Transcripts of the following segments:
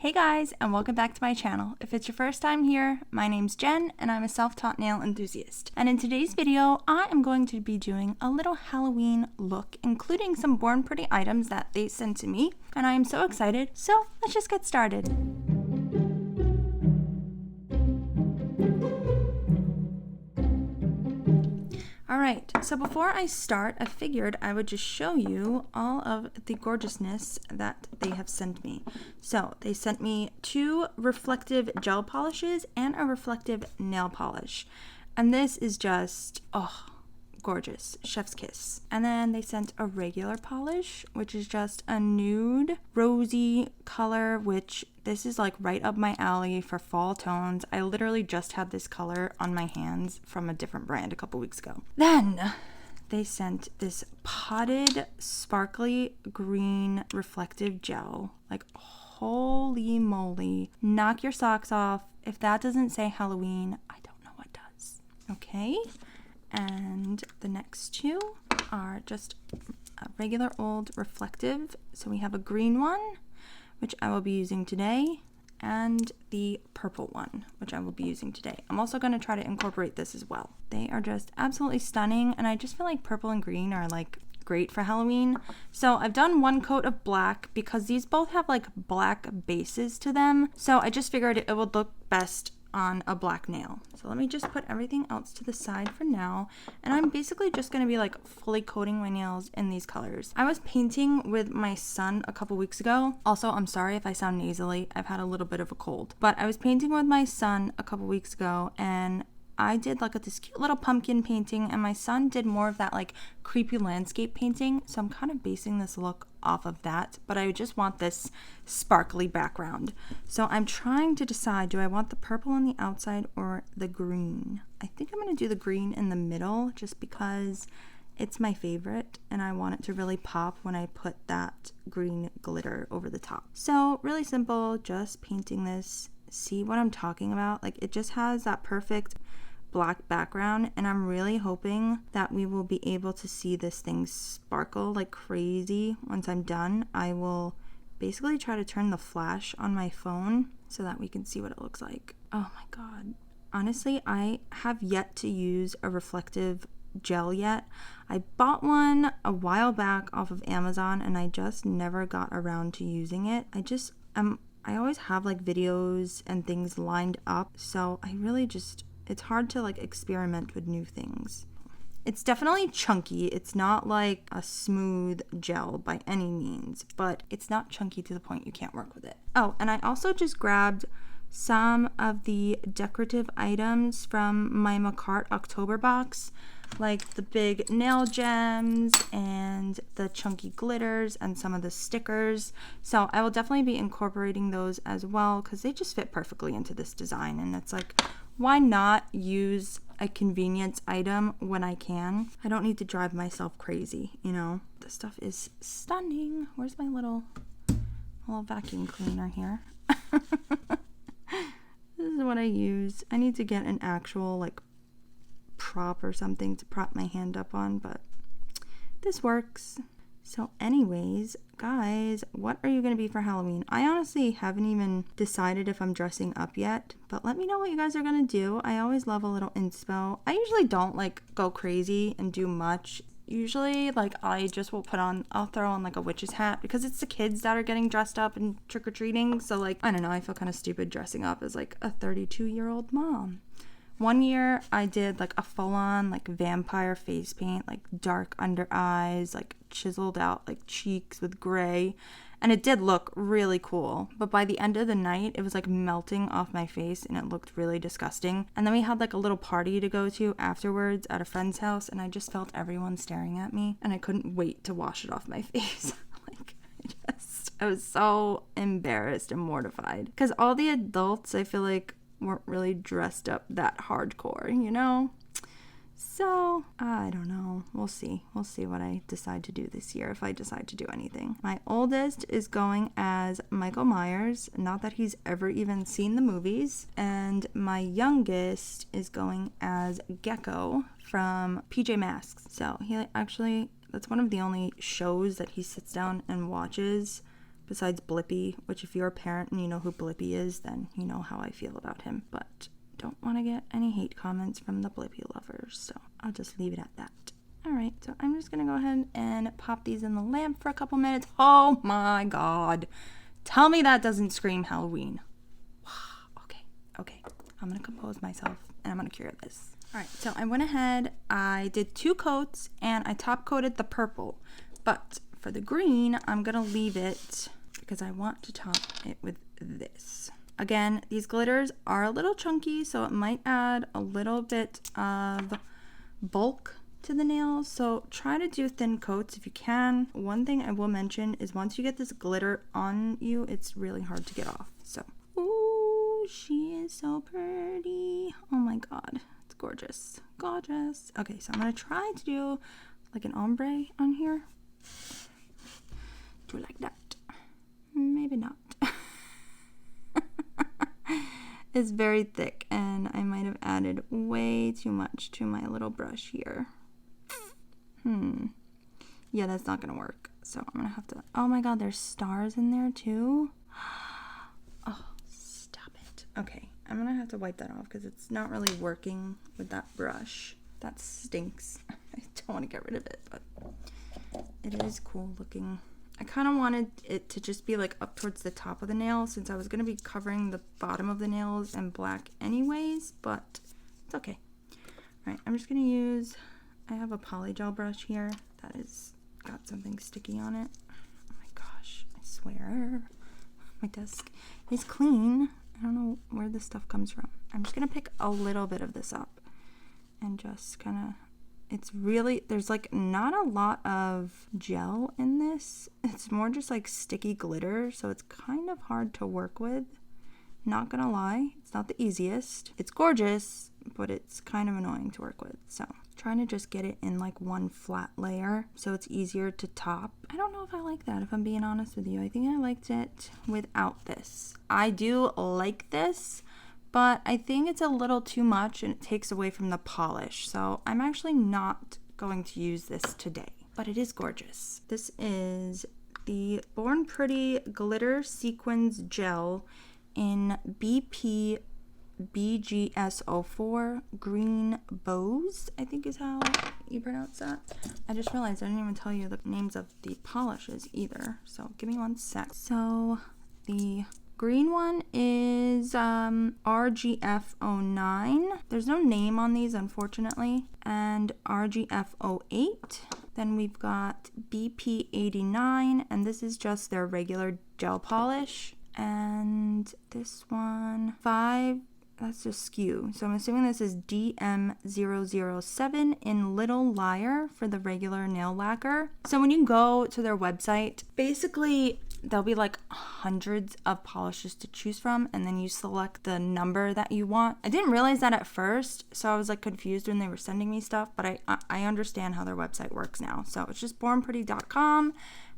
Hey guys, and welcome back to my channel. If it's your first time here, my name's Jen and I'm a self-taught nail enthusiast. And in today's video, I am going to be doing a little Halloween look, including some Born Pretty items that they sent to me. And I am so excited, so let's just get started. Alright, so before I start, I figured I would just show you all of the gorgeousness that they have sent me. So, they sent me 2 reflective gel polishes and a reflective nail polish. And this is just, oh, gorgeous. Chef's kiss. And then they sent a regular polish, which is just a nude, rosy color, which this is like right up my alley for fall tones. I literally just had this color on my hands from a different brand a couple weeks ago. Then they sent this potted sparkly green reflective gel. Like, holy moly. Knock your socks off. If that doesn't say Halloween, I don't know what does. Okay. And the next 2 are just a regular old reflective. So we have a green one, which I will be using today, and the purple one, which I will be using today. I'm also going to try to incorporate this as well. They are just absolutely stunning, and I just feel like purple and green are like great for Halloween. So I've done 1 coat of black because these both have like black bases to them. So I just figured it would look best on a black nail. So let me just put everything else to the side for now, and I'm basically just going to be like fully coating my nails in these colors. I was painting with my son a couple weeks ago. Also, I'm sorry if I sound nasally. I've had a little bit of a cold. But I was painting with my son a couple weeks ago, and I did like this cute little pumpkin painting, and my son did more of that like creepy landscape painting. So I'm kind of basing this look off of that, but I just want this sparkly background. So I'm trying to decide, do I want the purple on the outside or the green? I think I'm going to do the green in the middle just because it's my favorite and I want it to really pop when I put that green glitter over the top. So really simple, just painting this. See what I'm talking about? Like, it just has that perfect black background, and I'm really hoping that we will be able to see this thing sparkle like crazy. Once I'm done, I will basically try to turn the flash on my phone so that we can see what it looks like. Oh my god. Honestly, I have yet to use a reflective gel yet. I bought one a while back off of Amazon and I just never got around to using it. I always have like videos and things lined up, so I really just, it's hard to like experiment with new things. It's definitely chunky. It's not like a smooth gel by any means, but it's not chunky to the point you can't work with it. Oh, and I also just grabbed some of the decorative items from my Macart October box, like the big nail gems and the chunky glitters and some of the stickers. So I will definitely be incorporating those as well because they just fit perfectly into this design, and it's like, why not use a convenience item when I can? I don't need to drive myself crazy, you know? This stuff is stunning. Where's my little vacuum cleaner here? This is what I use. I need to get an actual like prop or something to prop my hand up on, but this works. So anyways, guys, what are you going to be for Halloween? I honestly haven't even decided if I'm dressing up yet, but let me know what you guys are going to do. I always love a little inspo. I usually don't like go crazy and do much. Usually, like, I'll throw on like a witch's hat because it's the kids that are getting dressed up and trick-or-treating. So like, I don't know, I feel kind of stupid dressing up as like a 32-year-old mom. One year I did like a full-on like vampire face paint, like dark under eyes, like chiseled out like cheeks with gray, and it did look really cool. But by the end of the night, it was like melting off my face and it looked really disgusting. And then we had like a little party to go to afterwards at a friend's house, and I just felt everyone staring at me and I couldn't wait to wash it off my face. Like, I was so embarrassed and mortified because all the adults, I feel like, weren't really dressed up that hardcore, you know? So, I don't know. We'll see. We'll see what I decide to do this year, if I decide to do anything. My oldest is going as Michael Myers, not that he's ever even seen the movies. And my youngest is going as Gecko from PJ Masks. So, he actually, that's one of the only shows that he sits down and watches besides Blippi, which if you're a parent and you know who Blippi is, then you know how I feel about him. But don't want to get any hate comments from the Blippi lovers, so I'll just leave it at that. Alright, so I'm just going to go ahead and pop these in the lamp for a couple minutes. Oh my god. Tell me that doesn't scream Halloween. Okay. I'm going to compose myself and I'm going to cure this. Alright, so I went ahead, I did 2 coats and I top coated the purple. But for the green, I'm going to leave it because I want to top it with this. Again, these glitters are a little chunky, so it might add a little bit of bulk to the nails, so try to do thin coats if you can. One thing I will mention is once you get this glitter on you, it's really hard to get off. So, ooh, she is so pretty. Oh my god, it's gorgeous. Gorgeous. Okay, so I'm gonna try to do like an ombre on here. Do it like that. Maybe not. It's very thick and I might have added way too much to my little brush here. Yeah, that's not gonna work. So I'm gonna have to, oh my god, there's stars in there too. Oh, stop it. Okay, I'm gonna have to wipe that off because it's not really working with that brush. That stinks. I don't want to get rid of it, but it is cool looking. I kind of wanted it to just be like up towards the top of the nail since I was gonna be covering the bottom of the nails in black anyways, but it's okay. All right, I'm just gonna use, I have a polygel brush here that is got something sticky on it. Oh my gosh, I swear. My desk is clean. I don't know where this stuff comes from. I'm just gonna pick a little bit of this up and just kind of, it's really, there's like not a lot of gel in this. It's more just like sticky glitter, so it's kind of hard to work with. Not gonna lie, it's not the easiest. It's gorgeous, but it's kind of annoying to work with. So trying to just get it in like one flat layer so it's easier to top. I don't know if I like that, if I'm being honest with you. I think I liked it without this. I do like this, but I think it's a little too much and it takes away from the polish. So I'm actually not going to use this today, but it is gorgeous. This is the Born Pretty Glitter Sequins Gel in BP BGS04 Green Bows, I think is how you pronounce that. I just realized I didn't even tell you the names of the polishes either, so give me one sec. So the green one is RGF09. There's no name on these, unfortunately. And RGF08. Then we've got BP89, and this is just their regular gel polish. And this one, 5, that's just skew. So I'm assuming this is DM007 in Little Liar for the regular nail lacquer. So when you go to their website, basically there'll be like hundreds of polishes to choose from, and then you select the number that you want. I didn't realize that at first, so I was like confused when they were sending me stuff, but I understand how their website works now. So it's just bornpretty.com.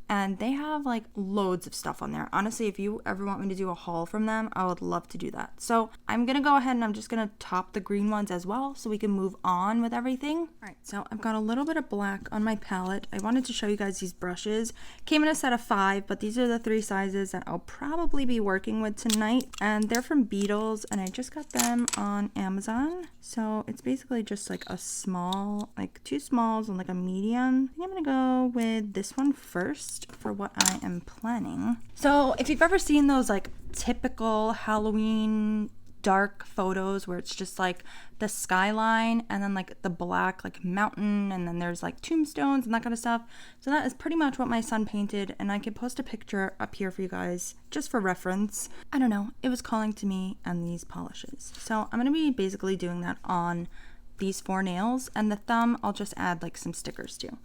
And they have like loads of stuff on there. Honestly, if you ever want me to do a haul from them, I would love to do that. So I'm going to go ahead and I'm just going to top the green ones as well so we can move on with everything. All right, so I've got a little bit of black on my palette. I wanted to show you guys these brushes. Came in a set of 5, but these are the 3 sizes that I'll probably be working with tonight. And they're from Beetles, and I just got them on Amazon. So it's basically just like a small, like 2 smalls and like a medium. I think I'm going to go with this one first for what I am planning. So if you've ever seen those like typical Halloween dark photos where it's just like the skyline and then like the black like mountain and then there's like tombstones and that kind of stuff. So that is pretty much what my son painted, and I could post a picture up here for you guys just for reference. I don't know, it was calling to me and these polishes. So I'm going to be basically doing that on these 4 nails, and the thumb I'll just add like some stickers to.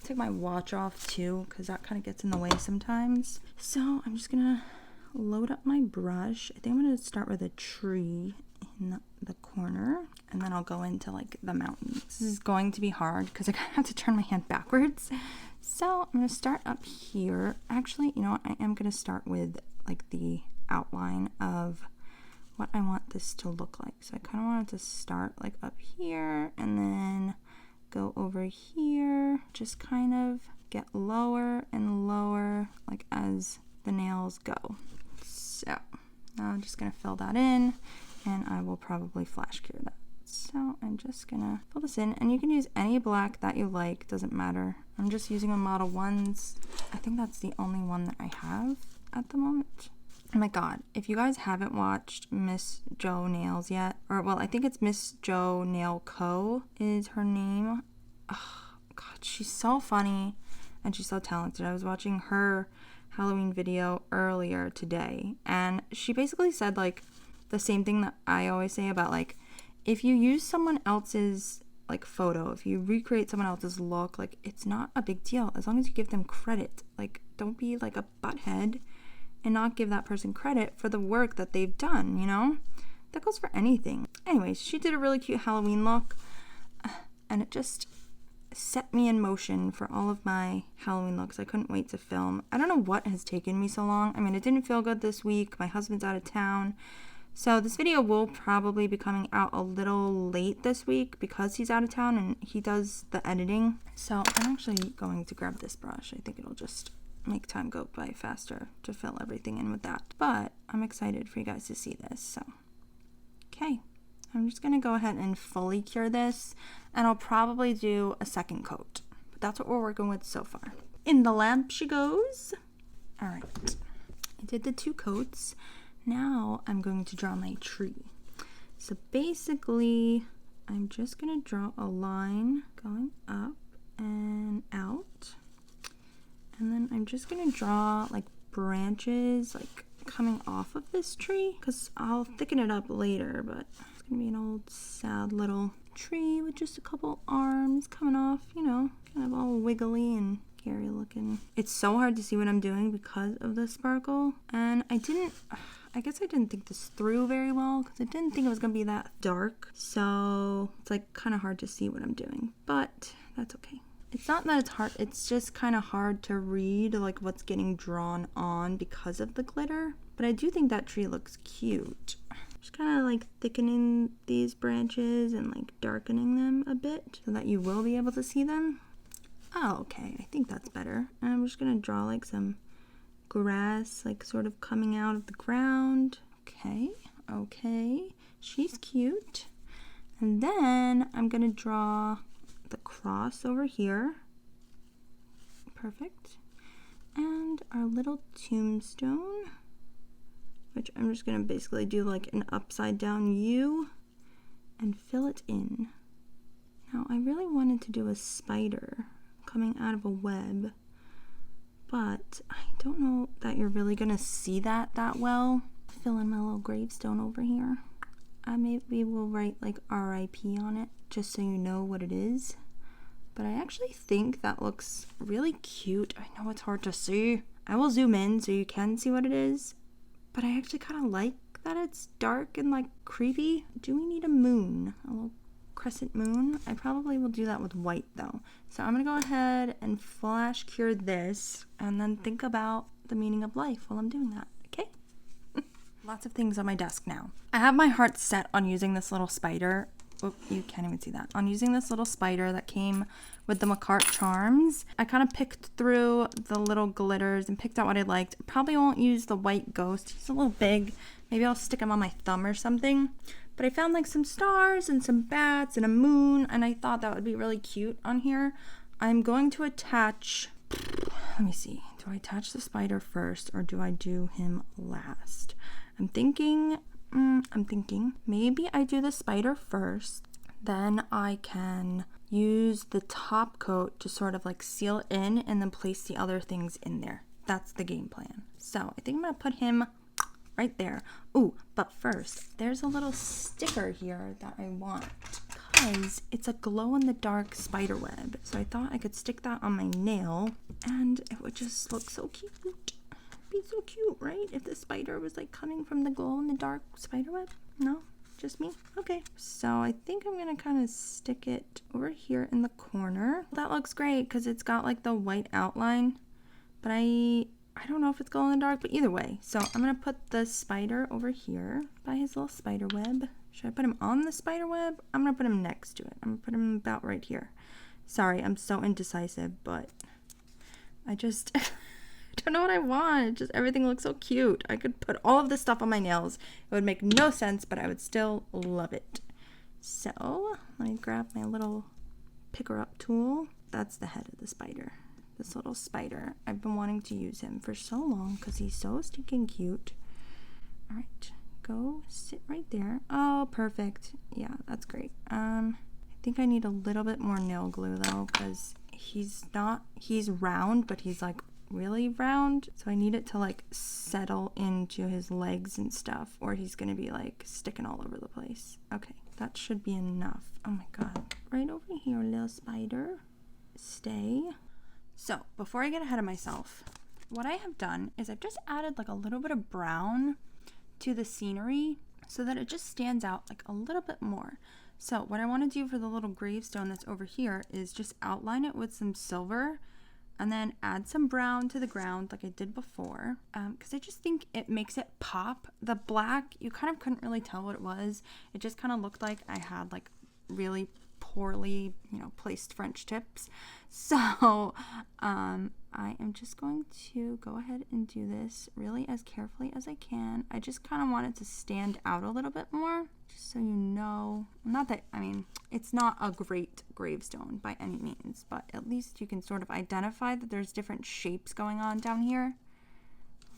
Take my watch off too because that kind of gets in the way sometimes. So I'm just gonna load up my brush. I think I'm gonna start with a tree in the corner, and then I'll go into like the mountains. This is going to be hard because I kind of have to turn my hand backwards. So I'm gonna start up here. Actually, you know what? I am gonna start with like the outline of what I want this to look like. So I kind of want it to start like up here and then go over here, just kind of get lower and lower like as the nails go. So now I'm just gonna fill that in, and I will probably flash cure that. So I'm just gonna fill this in, and you can use any black that you like, doesn't matter. I'm just using a Model 1s. I think that's the only one that I have at the moment. Oh my god, if you guys haven't watched Miss Jo Nails yet, or well, I think it's Miss Jo Nail Co. is her name. Oh god, she's so funny and she's so talented. I was watching her Halloween video earlier today, and she basically said like the same thing that I always say about like, if you use someone else's like photo, if you recreate someone else's look, like it's not a big deal as long as you give them credit. Like don't be like a butthead and not give that person credit for the work that they've done, you know? That goes for anything. Anyways, she did a really cute Halloween look, and it just set me in motion for all of my Halloween looks. I couldn't wait to film. I don't know what has taken me so long. I mean, it didn't feel good this week. My husband's out of town. So this video will probably be coming out a little late this week because he's out of town and he does the editing. So I'm actually going to grab this brush. I think it'll just make time go by faster to fill everything in with that. But I'm excited for you guys to see this. So, okay. I'm just going to go ahead and fully cure this, and I'll probably do a second coat. But that's what we're working with so far. In the lamp she goes. All right. I did the 2 coats. Now I'm going to draw my tree. So basically, I'm just going to draw a line going up and out. And then I'm just going to draw like branches like coming off of this tree, because I'll thicken it up later, but it's going to be an old sad little tree with just a couple arms coming off, you know, kind of all wiggly and scary looking. It's so hard to see what I'm doing because of the sparkle, and I guess I didn't think this through very well because I didn't think it was going to be that dark, so it's like kind of hard to see what I'm doing, but that's okay. It's not that it's hard, it's just kind of hard to read like what's getting drawn on because of the glitter, but I do think that tree looks cute. Just kind of like thickening these branches and like darkening them a bit so that you will be able to see them. Oh, okay, I think that's better. And I'm just gonna draw like some grass like sort of coming out of the ground. Okay, she's cute. And then I'm gonna draw the cross over here. Perfect. And our little tombstone, which I'm just gonna basically do like an upside down U and fill it in. Now I really wanted to do a spider coming out of a web, but I don't know that you're really gonna see that well. Fill in my little gravestone over here. I maybe will write like RIP on it just so you know what it is. But I actually think that looks really cute. I know it's hard to see. I will zoom in so you can see what it is. But I actually kind of like that it's dark and like creepy. Do we need a moon? A little crescent moon? I probably will do that with white though. So I'm gonna go ahead and flash cure this and then think about the meaning of life while I'm doing that, okay? Lots of things on my desk now. I have my heart set on using this little spider. Oh, you can't even see that. On using this little spider that came with the Macart charms. I kind of picked through the little glitters and picked out what I liked. Probably won't use the white ghost. He's a little big. Maybe I'll stick him on my thumb or something. But I found like some stars and some bats and a moon, and I thought that would be really cute on here. I'm going to attach, let me see. Do I attach the spider first or do I do him last? I'm thinking maybe I do the spider first, then I can use the top coat to sort of like seal it in and then place the other things in there. That's the game plan. So I think I'm gonna put him right there. Ooh, but first, there's a little sticker here that I want because it's a glow-in-the-dark spider web. So I thought I could stick that on my nail and it would just look so cute. Be so cute, right? If the spider was like coming from the glow-in-the-dark spider web. No? Just me? Okay. So I think I'm gonna kind of stick it over here in the corner. That looks great because it's got like the white outline, but I don't know if it's glow-in-the-dark, but either way. So I'm gonna put the spider over here by his little spider web. Should I put him on the spider web? I'm gonna put him next to it. I'm gonna put him about right here. Sorry, I'm so indecisive, but I just don't know what I want. Just everything looks so cute. I could put all of this stuff on my nails. It would make no sense, but I would still love it. So let me grab my little picker up tool. That's the head of the spider. This little spider. I've been wanting to use him for so long because he's so stinking cute. All right, go sit right there. Oh, perfect. Yeah, that's great. I think I need a little bit more nail glue though, because he's round, but he's like really round. So I need it to like settle into his legs and stuff, or he's gonna be like sticking all over the place. Okay, that should be enough. Oh my God, right over here, little spider. Stay. So before I get ahead of myself, what I have done is I've just added like a little bit of brown to the scenery so that it just stands out like a little bit more. So what I want to do for the little gravestone that's over here is just outline it with some silver and then add some brown to the ground like I did before, because I just think it makes it pop. The black, you kind of couldn't really tell what it was. It just kind of looked like I had like really poorly, placed French tips. So I am just going to go ahead and do this really as carefully as I can. I just kind of want it to stand out a little bit more, just so you know. Not that, it's not a great gravestone by any means, but at least you can sort of identify that there's different shapes going on down here.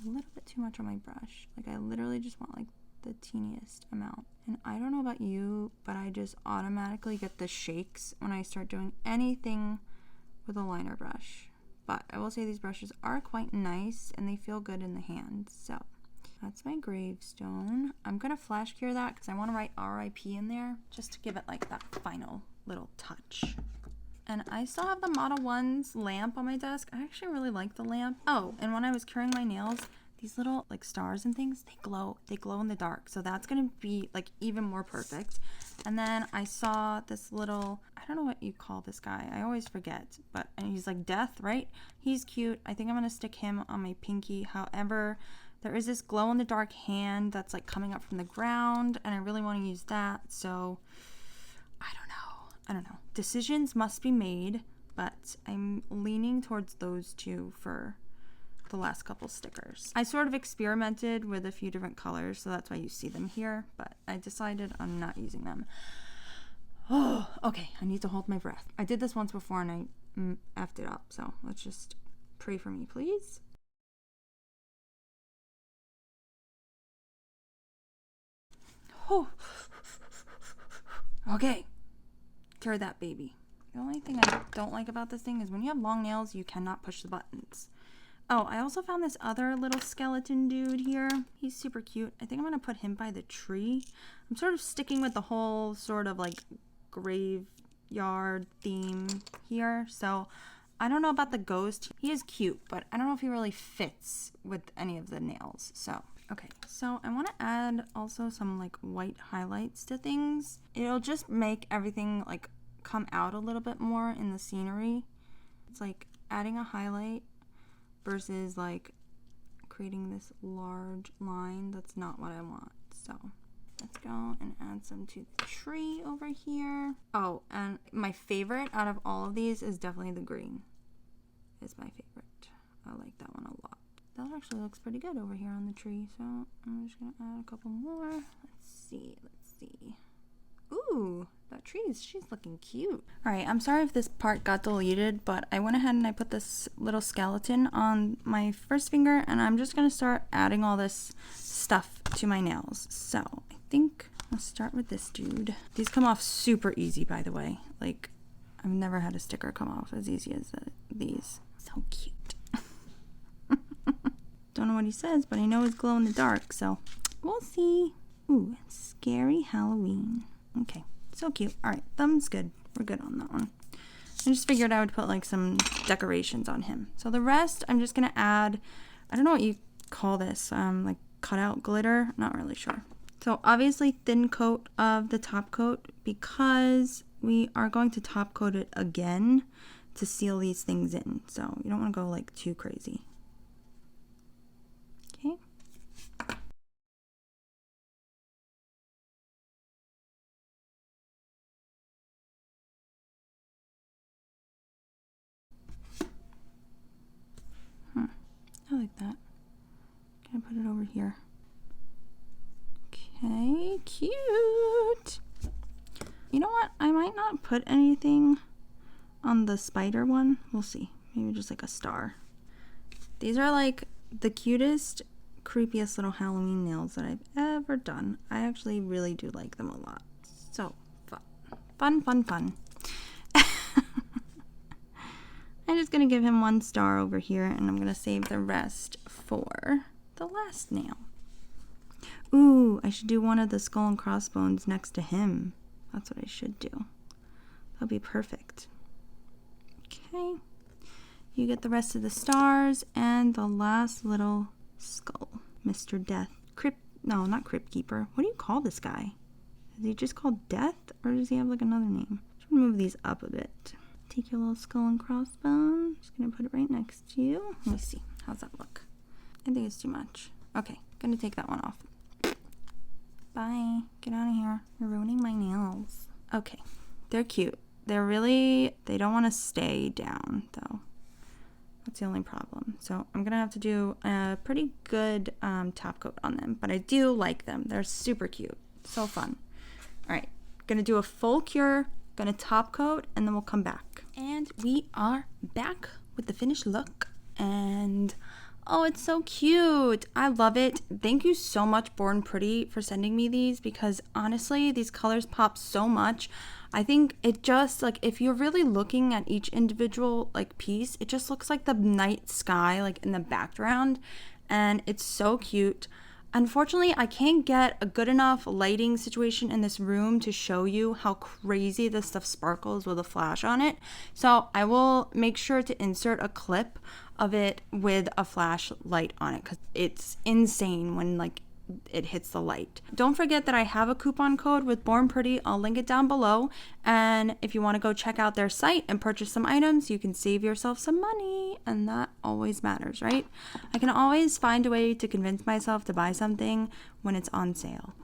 A little bit too much on my brush. Like I literally just want like the teeniest amount. And I don't know about you, but I just automatically get the shakes when I start doing anything with a liner brush. But I will say these brushes are quite nice and they feel good in the hand. So that's my gravestone. I'm gonna flash cure that because I want to write RIP in there just to give it like that final little touch. And I still have the Model 1's lamp on my desk. I actually really like the lamp. Oh, and when I was curing my nails, these little like stars and things, they glow in the dark. So that's gonna be like even more perfect. And then I saw this little, I don't know what you call this guy. I always forget, but he's like death, right? He's cute. I think I'm gonna stick him on my pinky. However, there is this glow in the dark hand that's like coming up from the ground and I really want to use that. So I don't know. Decisions must be made, but I'm leaning towards those two for the last couple stickers. I sort of experimented with a few different colors, so that's why you see them here, but I decided on not using them. Oh, okay, I need to hold my breath. I did this once before and I effed it up, so let's just pray for me, please. Oh. Okay, cure that baby. The only thing I don't like about this thing is when you have long nails, you cannot push the buttons. Oh, I also found this other little skeleton dude here. He's super cute. I think I'm going to put him by the tree. I'm sort of sticking with the whole sort of like graveyard theme here. So I don't know about the ghost. He is cute, but I don't know if he really fits with any of the nails. So, okay. So I want to add also some like white highlights to things. It'll just make everything like come out a little bit more in the scenery. It's like adding a highlight versus like creating this large line. That's not what I want. So let's go and add some to the tree over here. Oh, and my favorite out of all of these is definitely the green. It's my favorite. I like that one a lot. That actually looks pretty good over here on the tree. So I'm just gonna add a couple more. Let's see. Ooh, that tree she's looking cute. All right, I'm sorry if this part got deleted, but I went ahead and I put this little skeleton on my first finger and I'm just gonna start adding all this stuff to my nails. So I think I'll start with this dude. These come off super easy, by the way. Like, I've never had a sticker come off as easy as these. So cute. Don't know what he says, but I know he's glow in the dark, so we'll see. Ooh, scary Halloween. Okay, so cute. All right, thumb's good. We're good on that one. I just figured I would put like some decorations on him. So the rest, I'm just gonna add, I don't know what you call this, like cutout glitter. Not really sure. So obviously thin coat of the top coat because we are going to top coat it again to seal these things in. So you don't want to go like too crazy. Okay. Oh, that. Can I put it over here? Okay, cute. You know what? I might not put anything on the spider one. We'll see. Maybe just like a star. These are like the cutest, creepiest little Halloween nails that I've ever done. I actually really do like them a lot. So fun. Fun, fun, fun. I'm just going to give him 1 star over here, and I'm going to save the rest for the last nail. Ooh, I should do one of the skull and crossbones next to him. That's what I should do. That'll be perfect. Okay. You get the rest of the stars and the last little skull. Mr. Death. No, not Crypt Keeper. What do you call this guy? Is he just called Death, or does he have like another name? Just move these up a bit. Take your little skull and crossbone. Just gonna put it right next to you. Let me see. How's that look? I think it's too much. Okay, gonna take that one off. Bye. Get out of here. You're ruining my nails. Okay, they're cute. They don't want to stay down though. That's the only problem. So I'm gonna have to do a pretty good top coat on them, but I do like them. They're super cute. So fun. All right, gonna do a full cure, gonna top coat, and then we'll come back. And we are back with the finished look, and oh, it's so cute. I love it. Thank you so much, Born Pretty, for sending me these, because honestly, these colors pop so much. I think it just, like, if you're really looking at each individual, like, piece, it just looks like the night sky, like, in the background, and it's so cute. Unfortunately, I can't get a good enough lighting situation in this room to show you how crazy this stuff sparkles with a flash on it. So I will make sure to insert a clip of it with a flashlight on it, because it's insane when like it hits the light. Don't forget that I have a coupon code with Born Pretty. I'll link it down below. And if you want to go check out their site and purchase some items, you can save yourself some money. And that always matters, right? I can always find a way to convince myself to buy something when it's on sale.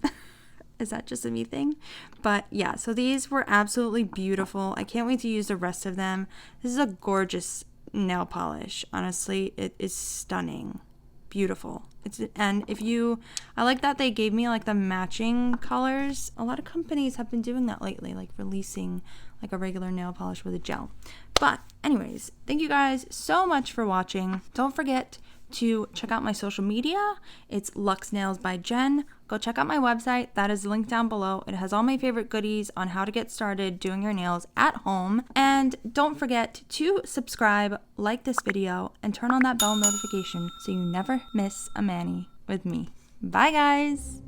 Is that just a me thing? But yeah, so these were absolutely beautiful. I can't wait to use the rest of them. This is a gorgeous nail polish. Honestly, it is stunning. Beautiful. I like that they gave me like the matching colors. A lot of companies have been doing that lately, like releasing like a regular nail polish with a gel. But anyways, thank you guys so much for watching. Don't forget to check out my social media. It's Luxe Nails by Jen. Go check out my website. That is linked down below. It has all my favorite goodies on how to get started doing your nails at home. And don't forget to subscribe, like this video, and turn on that bell notification so you never miss a mani with me. Bye guys!